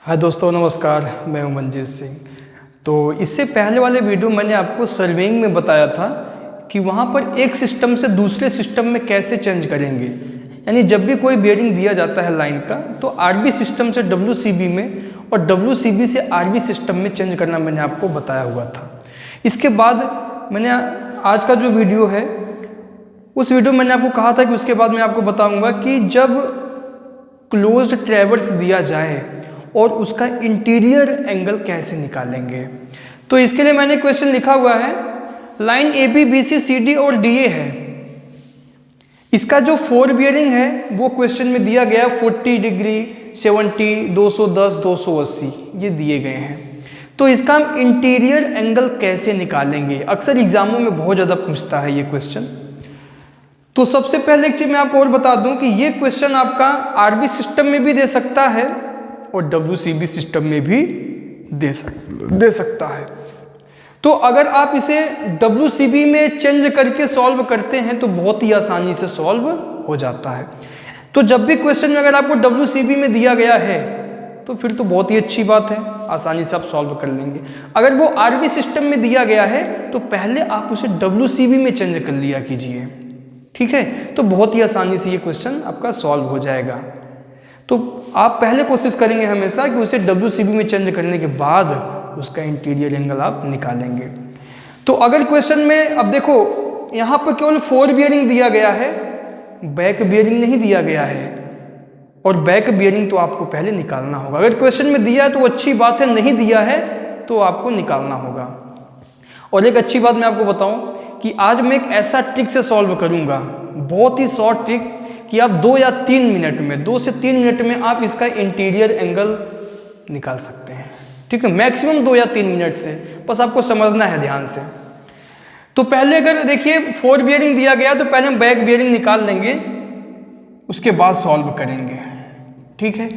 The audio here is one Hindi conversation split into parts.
हाय दोस्तों, नमस्कार। मैं हूं मंजीत सिंह। तो इससे पहले वाले वीडियो मैंने आपको सर्वेइंग में बताया था कि वहां पर एक सिस्टम से दूसरे सिस्टम में कैसे चेंज करेंगे। यानी जब भी कोई बेयरिंग दिया जाता है लाइन का, तो आरबी सिस्टम से डब्ल्यूसीबी में और डब्ल्यूसीबी से आरबी सिस्टम में चेंज करना मैंने आपको बताया हुआ था। इसके बाद मैंने आज का जो वीडियो है, उस वीडियो में मैंने आपको कहा था कि उसके बाद मैं आपको बताऊँगा कि जब क्लोज्ड ट्रैवर्स दिया जाए और उसका इंटीरियर एंगल कैसे निकालेंगे। तो इसके लिए मैंने क्वेश्चन लिखा हुआ है, line A B B C C D और डी ए है। इसका जो फोर बियरिंग है वो क्वेश्चन में दिया गया 40 डिग्री, 70, 210, 280 ये दिए गए हैं। तो इसका हम इंटीरियर एंगल कैसे निकालेंगे, अक्सर एग्जामों में बहुत ज़्यादा पूछता है ये क्वेश्चन। तो सबसे पहले एक चीज़ मैं आपको और बता दूं कि ये क्वेश्चन आपका आरबी सिस्टम में भी दे सकता है और डब्ल्यूसीबी सिस्टम में भी दे सकता है। तो अगर आप इसे डब्ल्यूसीबी में चेंज करके सॉल्व करते हैं तो बहुत ही आसानी से सॉल्व हो जाता है। तो जब भी क्वेश्चन में अगर आपको डब्ल्यूसीबी में दिया गया है तो फिर तो बहुत ही अच्छी बात है, आसानी से आप सॉल्व कर लेंगे। अगर वो आरबी सिस्टम में दिया गया है तो पहले आप उसे डब्ल्यूसीबी में चेंज कर लिया कीजिए, ठीक है। तो बहुत ही आसानी से ये क्वेश्चन आपका सॉल्व हो जाएगा। तो आप पहले कोशिश करेंगे हमेशा कि उसे डब्ल्यूसीबी में चेंज करने के बाद उसका इंटीरियर एंगल आप निकालेंगे। तो अगर क्वेश्चन में अब देखो, यहाँ पर केवल फोर बियरिंग दिया गया है, बैक बियरिंग नहीं दिया गया है, और बैक बियरिंग तो आपको पहले निकालना होगा। अगर क्वेश्चन में दिया है तो अच्छी बात है, नहीं दिया है तो आपको निकालना होगा। और एक अच्छी बात मैं आपको बताऊं कि आज मैं एक ऐसा ट्रिक से सॉल्व करूंगा, बहुत ही शॉर्ट ट्रिक, कि आप 2 या 3 मिनट में, 2 से 3 मिनट में आप इसका इंटीरियर एंगल निकाल सकते हैं, ठीक है। मैक्सिमम 2 या 3 मिनट से, बस आपको समझना है ध्यान से। तो पहले अगर देखिए फोर बियरिंग दिया गया तो पहले हम बैक बियरिंग निकाल लेंगे, उसके बाद सॉल्व करेंगे, ठीक है।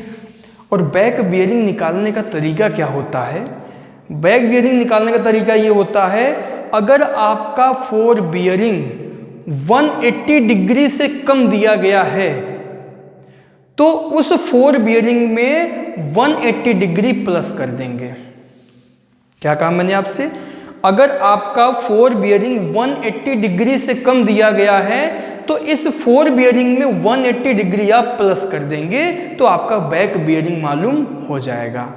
और बैक बियरिंग निकालने का तरीका क्या होता है? बैक बियरिंग निकालने का तरीका ये होता है, अगर आपका फोर बियरिंग 180 डिग्री से कम दिया गया है तो उस फोर बियरिंग में 180 डिग्री प्लस कर देंगे। क्या कहा मैंने आपसे? अगर आपका फोर बियरिंग 180 डिग्री से कम दिया गया है तो इस फोर बियरिंग में 180 डिग्री आप प्लस कर देंगे तो आपका बैक बियरिंग मालूम हो जाएगा।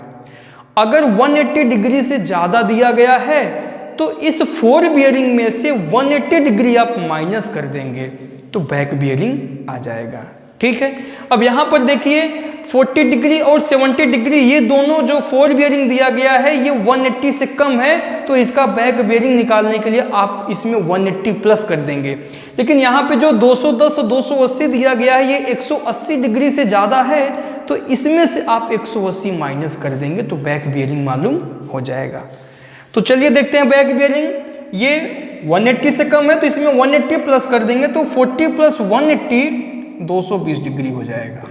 अगर 180 डिग्री से ज़्यादा दिया गया है तो इस फोर बियरिंग में से 180 डिग्री आप माइनस कर देंगे तो बैक बियरिंग आ जाएगा, ठीक है। अब यहाँ पर देखिए 40 डिग्री और 70 डिग्री, ये दोनों जो फोर बियरिंग दिया गया है ये 180 से कम है, तो इसका बैक बियरिंग निकालने के लिए आप इसमें 180 प्लस कर देंगे। लेकिन यहाँ पे जो 210 और 280 दिया गया है ये 180 डिग्री से ज़्यादा है, तो इसमें से आप 180 माइनस कर देंगे तो बैक बियरिंग मालूम हो जाएगा। तो चलिए देखते हैं बैक बियरिंग। ये 180 से कम है तो इसमें 180 प्लस कर देंगे तो 40 प्लस 180 220 डिग्री हो जाएगा।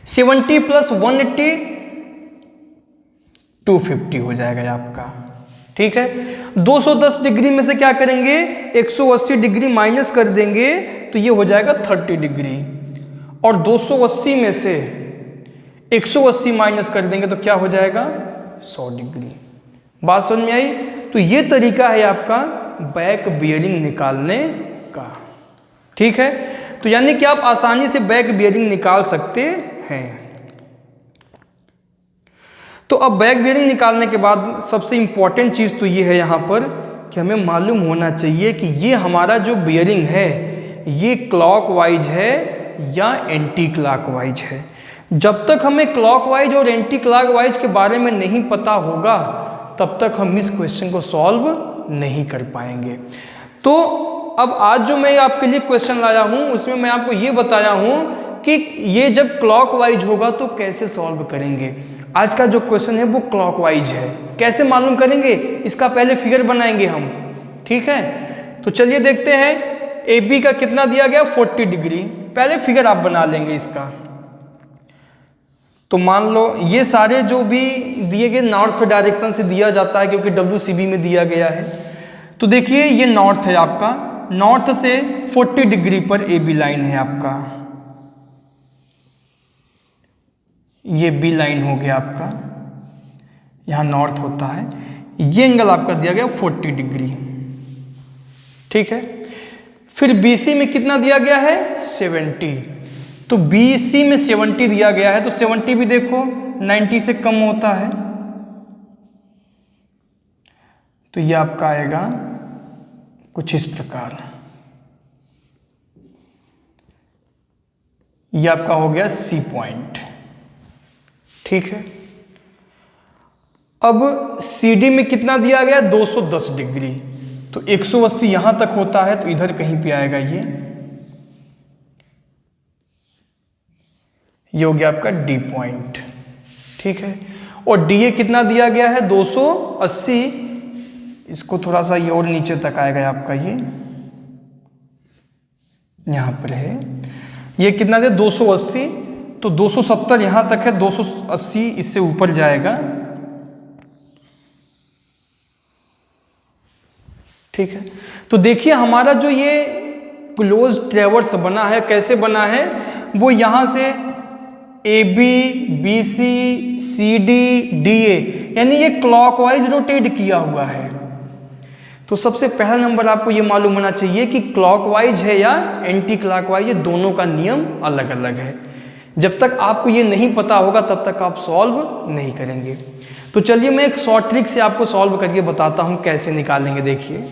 70 प्लस 180 250 हो जाएगा आपका, ठीक है। 210 डिग्री में से क्या करेंगे, 180 डिग्री माइनस कर देंगे तो ये हो जाएगा 30 डिग्री, और 280 में से 180 माइनस कर देंगे तो क्या हो जाएगा 100 डिग्री। बात समझ में आई? तो ये तरीका है आपका बैक बियरिंग निकालने का, ठीक है। तो यानी कि आप आसानी से बैक बियरिंग निकाल सकते हैं। तो अब बैक बियरिंग निकालने के बाद सबसे इंपॉर्टेंट चीज़ तो ये है यहाँ पर कि हमें मालूम होना चाहिए कि ये हमारा जो बियरिंग है ये क्लॉकवाइज है या एंटी क्लॉकवाइज है। जब तक हमें क्लॉकवाइज और एंटी क्लॉकवाइज के बारे में नहीं पता होगा तब तक हम इस क्वेश्चन को सॉल्व नहीं कर पाएंगे। तो अब आज जो मैं आपके लिए क्वेश्चन लाया हूं उसमें मैं आपको ये बताया हूं कि ये जब क्लॉकवाइज होगा तो कैसे सॉल्व करेंगे। आज का जो क्वेश्चन है वो क्लॉकवाइज है, कैसे मालूम करेंगे, इसका पहले फिगर बनाएंगे हम, ठीक है। तो चलिए देखते हैं, ए बी का कितना दिया गया 40 डिग्री, पहले फिगर आप बना लेंगे इसका। तो मान लो ये सारे जो भी दिए गए नॉर्थ डायरेक्शन से दिया जाता है क्योंकि डब्ल्यूसीबी में दिया गया है। तो देखिए ये नॉर्थ है आपका, नॉर्थ से 40 डिग्री पर ए बी लाइन है आपका, ये बी लाइन हो गया आपका, यहाँ नॉर्थ होता है। ये एंगल आपका दिया गया 40 डिग्री, ठीक है। फिर BC में कितना दिया गया है 70, तो BC में 70 दिया गया है, तो 70 भी देखो 90 से कम होता है, तो ये आपका आएगा कुछ इस प्रकार। ये आपका हो गया C पॉइंट, ठीक है। अब CD में कितना दिया गया 210 डिग्री, तो 180 यहां तक होता है, तो इधर कहीं पे आएगा ये हो गया आपका D पॉइंट, ठीक है। और DA कितना दिया गया है 280, इसको थोड़ा सा ये और नीचे तक आएगा आपका, ये यहां पर है। ये कितना दिया 280, तो 270 यहां तक है, 280 इससे ऊपर जाएगा, ठीक है। तो देखिए हमारा जो ये क्लोज ट्रेवर्स बना है, कैसे बना है, वो यहां से AB, BC, CD, DA, यानी ये क्लॉकवाइज रोटेट किया हुआ है। तो सबसे पहला नंबर आपको ये मालूम होना चाहिए कि क्लॉकवाइज है या एंटी क्लॉकवाइज, ये दोनों का नियम अलग अलग है। जब तक आपको ये नहीं पता होगा तब तक आप सॉल्व नहीं करेंगे। तो चलिए मैं एक शॉर्ट ट्रिक से आपको सॉल्व करके बताता हूं कैसे निकालेंगे। देखिए,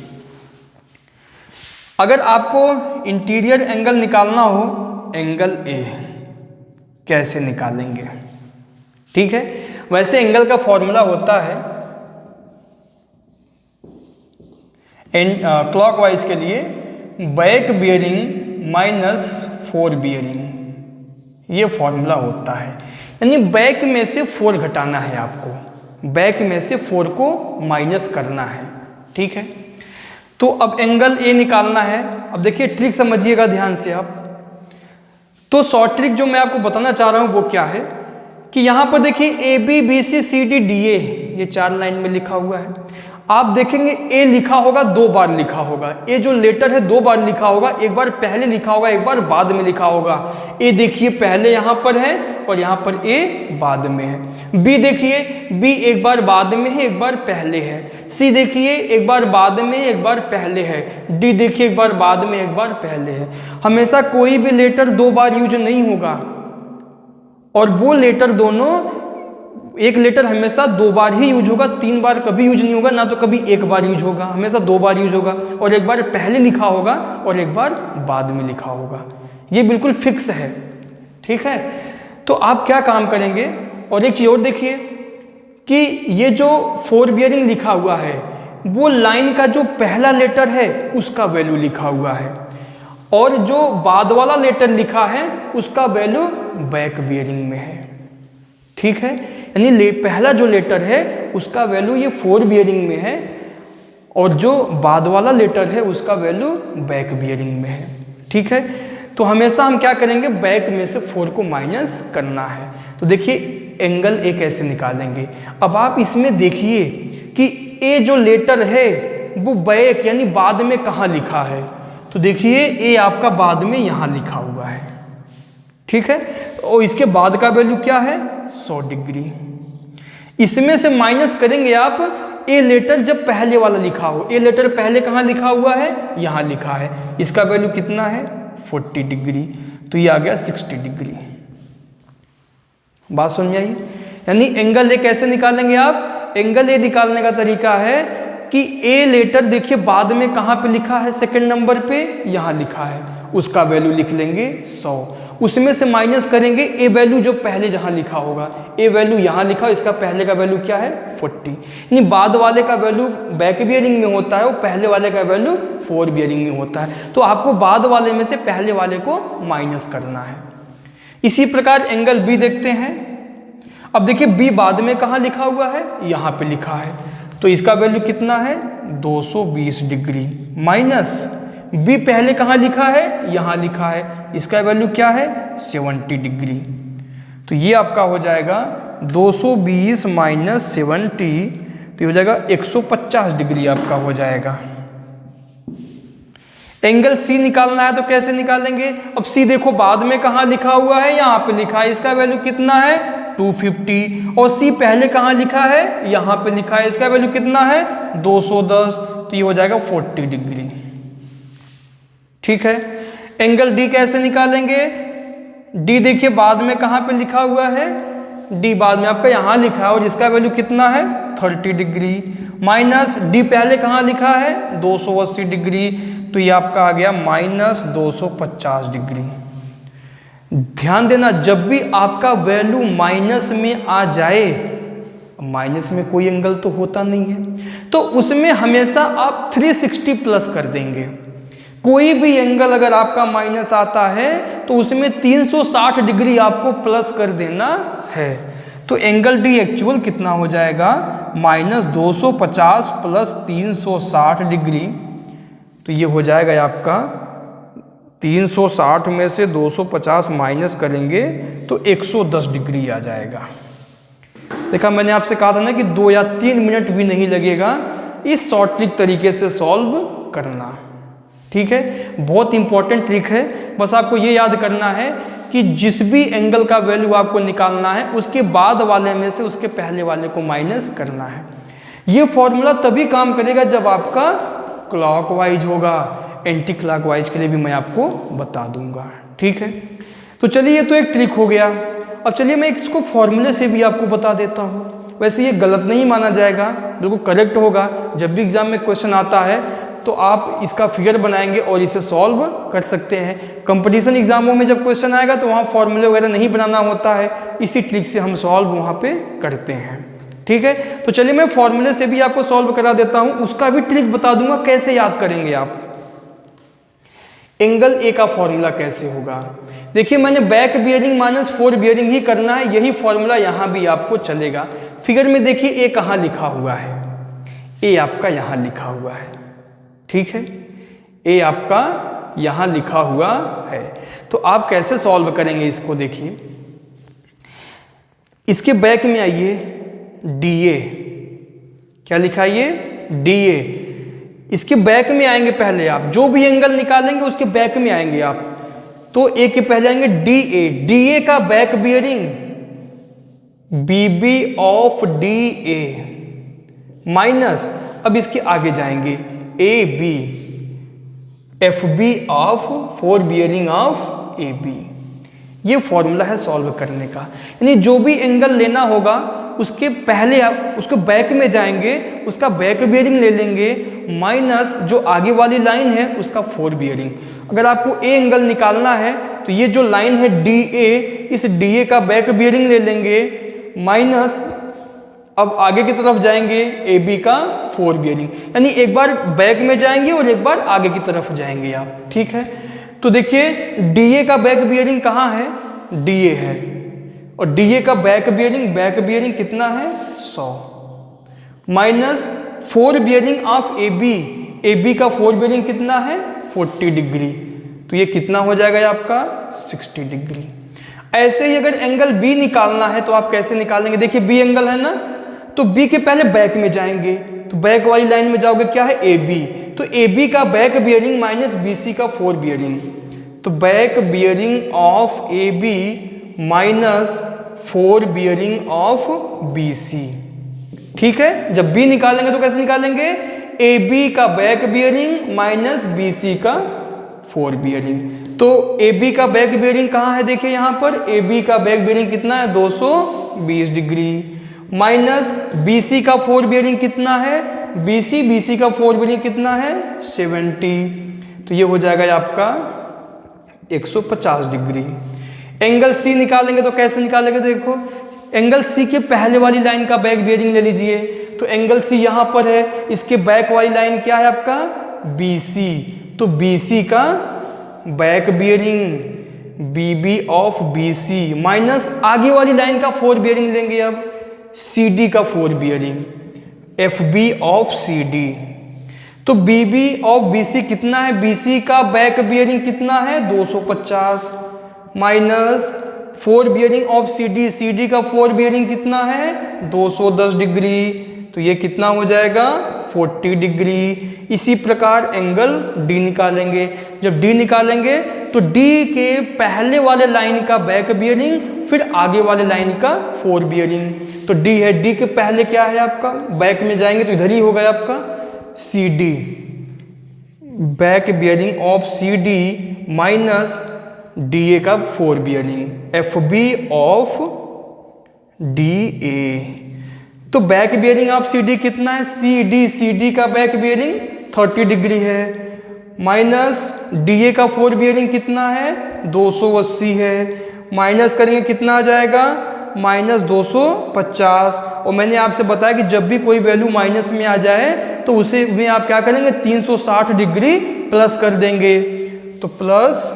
अगर आपको इंटीरियर एंगल निकालना हो, एंगल A कैसे निकालेंगे, ठीक है। वैसे एंगल का फॉर्मूला होता है क्लॉकवाइज के लिए back bearing minus fore bearing, ये फॉर्मूला होता है। यानी बैक में से 4 घटाना है आपको, बैक में से 4 को माइनस करना है, ठीक है। तो अब एंगल A निकालना है। अब देखिए ट्रिक समझिएगा ध्यान से आप। तो शॉर्ट ट्रिक जो मैं आपको बताना चाह रहा हूं वो क्या है कि यहां पर देखिए AB, BC, CD, DA ये 4 लाइन में लिखा हुआ है। आप देखेंगे A लिखा होगा 2 बार लिखा होगा, A जो लेटर है 2 बार लिखा होगा, एक बार पहले लिखा होगा, एक बार बाद में लिखा होगा। A देखिए पहले यहाँ पर है और यहाँ पर A बाद में है। B देखिए B एक बार बाद में है, एक बार पहले है। C देखिए एक बार बाद में, एक बार पहले है। D देखिए एक बार बाद में, एक बार पहले है। हमेशा कोई भी लेटर 2 बार यूज नहीं होगा, और वो लेटर दोनों, एक लेटर हमेशा 2 बार ही यूज होगा, 3 बार कभी यूज नहीं होगा, ना तो कभी 1 बार यूज होगा, हमेशा 2 बार यूज होगा। और एक बार पहले लिखा होगा और एक बार बाद में लिखा होगा, ये बिल्कुल फिक्स है, ठीक है। तो आप क्या काम करेंगे, और एक चीज और देखिए कि ये जो 4 बियरिंग लिखा हुआ है वो लाइन का जो पहला लेटर है उसका वैल्यू लिखा हुआ है, और जो बाद वाला लेटर लिखा है उसका वैल्यू बैक बियरिंग में है, ठीक है। यानी पहला जो लेटर है उसका वैल्यू ये 4 बियरिंग में है, और जो बाद वाला लेटर है उसका वैल्यू बैक बियरिंग में है, ठीक है। तो हमेशा हम क्या करेंगे, बैक में से 4 को माइनस करना है। तो देखिए एंगल A कैसे निकालेंगे। अब आप इसमें देखिए कि A जो लेटर है वो बैक यानी बाद में कहाँ लिखा है, तो देखिए A आपका बाद में यहाँ लिखा हुआ है, ठीक है। और इसके बाद का वैल्यू क्या है 100 डिग्री। इसमें से माइनस करेंगे आप A लेटर जब पहले वाला लिखा हो। A लेटर पहले कहाँ लिखा हुआ है, यहाँ लिखा है, इसका वैल्यू कितना है 40 डिग्री, तो ये आ गया 60 डिग्री। बात समझ आई। यानी एंगल A कैसे निकालेंगे आप, एंगल A निकालने का तरीका है कि A लेटर देखिए बाद में कहाँ पे लिखा है, सेकंड नंबर पे यहाँ लिखा है, उसका वैल्यू लिख लेंगे 100, उसमें से माइनस करेंगे A वैल्यू जो पहले जहाँ लिखा होगा, A वैल्यू यहाँ लिखा, इसका पहले का वैल्यू क्या है 40। यानी बाद वाले का वैल्यू बैक बियरिंग में होता है और पहले वाले का वैल्यू 4 बियरिंग में होता है, तो आपको बाद वाले में से पहले वाले को माइनस करना है। इसी प्रकार एंगल B देखते हैं। अब देखिए B बाद में कहाँ लिखा हुआ है, यहाँ पे लिखा है, तो इसका वैल्यू कितना है 220 डिग्री, माइनस B पहले कहाँ लिखा है, यहाँ लिखा है, इसका वैल्यू क्या है 70 डिग्री। तो ये आपका हो जाएगा 220 माइनस 70, तो ये हो जाएगा 150 डिग्री आपका हो जाएगा। एंगल C निकालना है तो कैसे निकालेंगे। अब C देखो बाद में कहाँ लिखा हुआ है, यहाँ पे लिखा है, इसका वैल्यू कितना है 250 और सी पहले कहाँ लिखा है, यहाँ पे लिखा है, इसका वैल्यू कितना है 210, तो ये हो जाएगा 40 डिग्री। ठीक है, एंगल डी कैसे निकालेंगे, डी देखिए बाद में कहाँ पे लिखा हुआ है, डी बाद में आपका यहाँ लिखा है और इसका वैल्यू कितना है 30 डिग्री, माइनस डी पहले कहाँ लिखा है 280 डिग्री, तो ये आपका आ गया माइनस 250 डिग्री। ध्यान देना जब भी आपका वैल्यू माइनस में आ जाए, माइनस में कोई एंगल तो होता नहीं है, तो उसमें हमेशा आप 360 प्लस कर देंगे। कोई भी एंगल अगर आपका माइनस आता है तो उसमें 360 डिग्री आपको प्लस कर देना है। तो एंगल डी एक्चुअल कितना हो जाएगा, माइनस 250 प्लस 360 डिग्री, तो ये हो जाएगा आपका 360 में से 250 माइनस करेंगे तो 110 डिग्री आ जाएगा। देखा मैंने आपसे कहा था ना कि 2 या 3 मिनट भी नहीं लगेगा इस शॉर्ट ट्रिक तरीके से सॉल्व करना। ठीक है, बहुत इंपॉर्टेंट ट्रिक है, बस आपको ये याद करना है कि जिस भी एंगल का वैल्यू आपको निकालना है उसके बाद वाले में से उसके पहले वाले को माइनस करना है। ये फॉर्मूला तभी काम करेगा जब आपका क्लॉकवाइज होगा, एंटी क्लॉकवाइज के लिए भी मैं आपको बता दूंगा। ठीक है, तो चलिए ये तो एक ट्रिक हो गया। अब चलिए मैं इसको फॉर्मूले से भी आपको बता देता हूँ। वैसे ये गलत नहीं माना जाएगा, बिल्कुल करेक्ट होगा। जब भी एग्जाम में क्वेश्चन आता है तो आप इसका फिगर बनाएंगे और इसे सॉल्व कर सकते हैं। कंपटीशन एग्जामों में जब क्वेश्चन आएगा तो वहाँ फॉर्मूले वगैरह नहीं बनाना होता है, इसी ट्रिक से हम सॉल्व वहाँ पे करते हैं। ठीक है, तो चलिए मैं फॉर्मूले से भी आपको सॉल्व करा देता हूँ, उसका भी ट्रिक बता दूंगा कैसे याद करेंगे आप। एंगल ए का फॉर्मूला कैसे होगा, देखिए मैंने back bearing minus fore bearing ही करना है, यही फॉर्मूला यहाँ भी आपको चलेगा। फिगर में देखिए ए कहाँ लिखा हुआ है, ए आपका यहाँ लिखा हुआ है। ठीक है, ए आपका यहाँ लिखा हुआ है, तो आप कैसे सॉल्व करेंगे इसको देखिए। इसके बैक में आइए, डी ए, क्या लिखा है ये, डी ए। इसके बैक में आएंगे पहले आप, जो भी एंगल निकालेंगे उसके बैक में आएंगे आप, तो ए के पहले आएंगे डी ए। डी ए का back bearing B B of D A minus, अब इसके आगे जाएंगे A B, F B of fore bearing of A B. ये फॉर्मूला है सॉल्व करने का, यानी जो भी एंगल लेना होगा उसके पहले आप उसको बैक में जाएंगे, उसका बैक बियरिंग ले लेंगे, माइनस जो आगे वाली लाइन है उसका फोर बियरिंग। अगर आपको ए एंगल निकालना है तो ये जो लाइन है डी ए, इस डी ए का बैक बियरिंग ले लेंगे, माइनस अब आगे की तरफ जाएंगे ए बी का फोर बियरिंग, यानी एक बार बैक में जाएंगे और एक बार आगे की तरफ जाएंगे आप। ठीक है, तो देखिए डी ए का बैक बियरिंग कहाँ है, डी ए है, और डी ए का बैक बियरिंग कितना है 100, minus fore bearing of A B का फोर बियरिंग कितना है 40 डिग्री, तो ये कितना हो जाएगा आपका 60 डिग्री। ऐसे ही अगर एंगल बी निकालना है तो आप कैसे निकालेंगे, देखिए बी एंगल है ना, तो बी के पहले बैक में जाएंगे, तो बैक वाली लाइन में जाओगे, क्या है ए बी, तो ए बी का back bearing minus B C का फोर बियरिंग, तो back bearing of A B minus fore bearing of B C. ठीक है, जब बी निकालेंगे तो कैसे निकालेंगे, ए बी का back bearing minus B C का फोर बियरिंग, तो ए बी का बैक बियरिंग कहाँ है, देखिए यहाँ पर ए बी का बैक बियरिंग कितना है 220 डिग्री, माइनस बी सी का फोर बियरिंग कितना है, बी सी का फोर बियरिंग कितना है 70, तो ये हो जाएगा आपका 150 डिग्री। एंगल सी निकालेंगे तो कैसे निकालेंगे, देखो एंगल सी के पहले वाली लाइन का बैक बियरिंग ले लीजिए, तो एंगल सी यहाँ पर है, इसके बैक वाली लाइन क्या है आपका बी सी, तो बी सी का back bearing B B of B C minus आगे वाली लाइन का फोर बियरिंग लेंगे अब सी डी का fore bearing F B of C D, तो B B of B C कितना है, बी सी का बैक बियरिंग कितना है 250 minus fore bearing of C D का फोर बियरिंग कितना है 210 डिग्री, तो ये कितना हो जाएगा 40 डिग्री। इसी प्रकार एंगल डी निकालेंगे। जब डी निकालेंगे तो डी के पहले वाले लाइन का बैक बियरिंग, फिर आगे वाले लाइन का फोर बियरिंग। तो डी है, डी के पहले क्या है आपका, बैक में जाएंगे तो इधर ही होगा आपका C D, back bearing of C D minus D A का fore bearing, F B of D A. तो back bearing of C D कितना है, सी डी का बैक बियरिंग 30 डिग्री है, माइनस डी ए का फोर बियरिंग कितना है 280 है, माइनस करेंगे कितना आ जाएगा माइनस 250। और मैंने आपसे बताया कि जब भी कोई वैल्यू माइनस में आ जाए तो उसे में आप क्या करेंगे 360 डिग्री प्लस कर देंगे, तो प्लस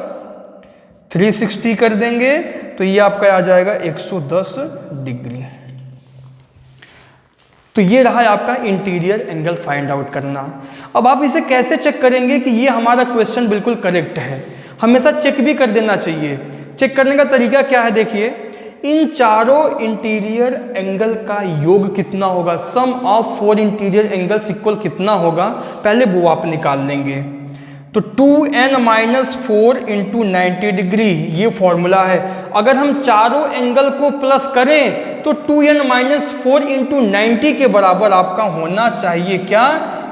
360 कर देंगे, तो ये आपका आ जाएगा 110 डिग्री। तो ये रहा आपका इंटीरियर एंगल फाइंड आउट करना। अब आप इसे कैसे चेक करेंगे कि ये हमारा क्वेश्चन बिल्कुल करेक्ट है, हमेशा चेक भी कर देना चाहिए। चेक करने का तरीका क्या है, देखिए इन चारों इंटीरियर एंगल का योग कितना होगा, सम ऑफ 4 इंटीरियर एंगल्स इक्वल कितना होगा, पहले वो आप निकाल लेंगे। तो 2n-4 इंटू 90 डिग्री ये फॉर्मूला है। अगर हम चारों एंगल को प्लस करें तो 2n-4 इंटू 90 के बराबर आपका होना चाहिए क्या,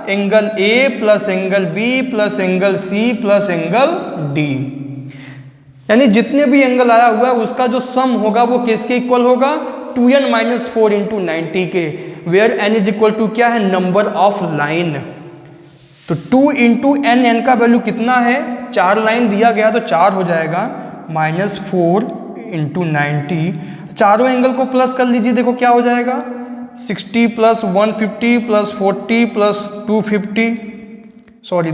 angle A plus angle B plus angle C plus angle D। यानी जितने भी एंगल आया हुआ है उसका जो सम होगा वो किसके इक्वल होगा, 2n-4 इंटू 90 के, where n is equal to क्या है, नंबर ऑफ लाइन। तो 2 इंटू एन, एन का वैल्यू कितना है 4 लाइन दिया गया तो 4 हो जाएगा, -4 इंटू 90। चारों एंगल को प्लस कर लीजिए, देखो क्या हो जाएगा 60 प्लस 150 प्लस 40 प्लस 250 सॉरी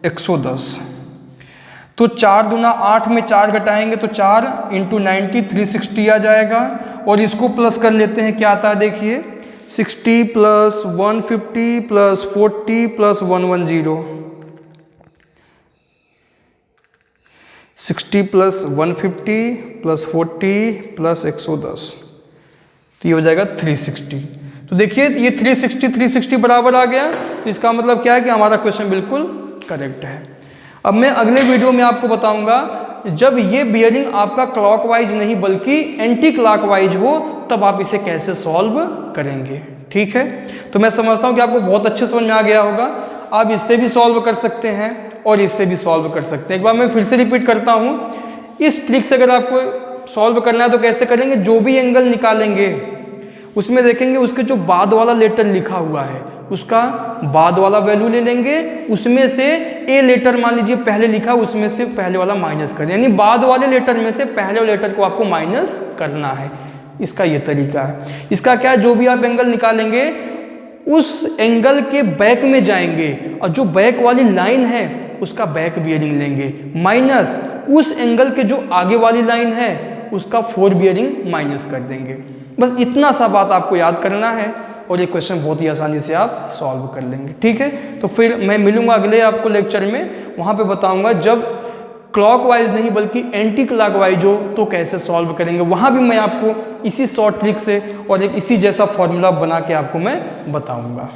110। तो 4 दूना 8 में 4 घटाएंगे तो 4 इंटू 90 360 आ जाएगा। और इसको प्लस कर लेते हैं, क्या आता है देखिए 60 plus 150 plus 40 plus 110, 60 plus 150 plus 40 plus 110, तो ये हो जाएगा 360। तो देखिए ये 360 बराबर आ गया, तो इसका मतलब क्या है कि हमारा क्वेश्चन बिल्कुल करेक्ट है। अब मैं अगले वीडियो में आपको बताऊंगा जब ये बियरिंग आपका क्लॉकवाइज नहीं बल्कि एंटी क्लॉकवाइज हो तब आप इसे कैसे सॉल्व करेंगे। ठीक है, तो मैं समझता हूँ कि आपको बहुत अच्छे समझ में आ गया होगा। आप इससे भी सॉल्व कर सकते हैं और इससे भी सॉल्व कर सकते हैं। एक बार मैं फिर से रिपीट करता हूँ, इस ट्रिक से अगर आपको सॉल्व करना है तो कैसे करेंगे, जो भी एंगल निकालेंगे उसमें देखेंगे उसके जो बाद वाला लेटर लिखा हुआ है उसका बाद वाला वैल्यू ले लेंगे, उसमें से ए लेटर मान लीजिए पहले लिखा, उसमें से पहले वाला माइनस कर, यानी बाद वाले लेटर में से पहले वाले लेटर को आपको माइनस करना है। इसका ये तरीका है। इसका क्या है, जो भी आप एंगल निकालेंगे उस एंगल के बैक में जाएंगे और जो बैक वाली लाइन है उसका बैक बियरिंग लेंगे, माइनस उस एंगल के जो आगे वाली लाइन है उसका फोर बियरिंग माइनस कर देंगे। बस इतना सा बात आपको याद करना है और ये क्वेश्चन बहुत ही आसानी से आप सॉल्व कर लेंगे। ठीक है, तो फिर मैं मिलूंगा अगले आपको लेक्चर में, वहाँ पे बताऊंगा जब क्लॉकवाइज नहीं बल्कि एंटी क्लॉकवाइज हो तो कैसे सॉल्व करेंगे। वहाँ भी मैं आपको इसी शॉर्ट ट्रिक से और एक इसी जैसा फॉर्मूला बना के आपको मैं बताऊंगा।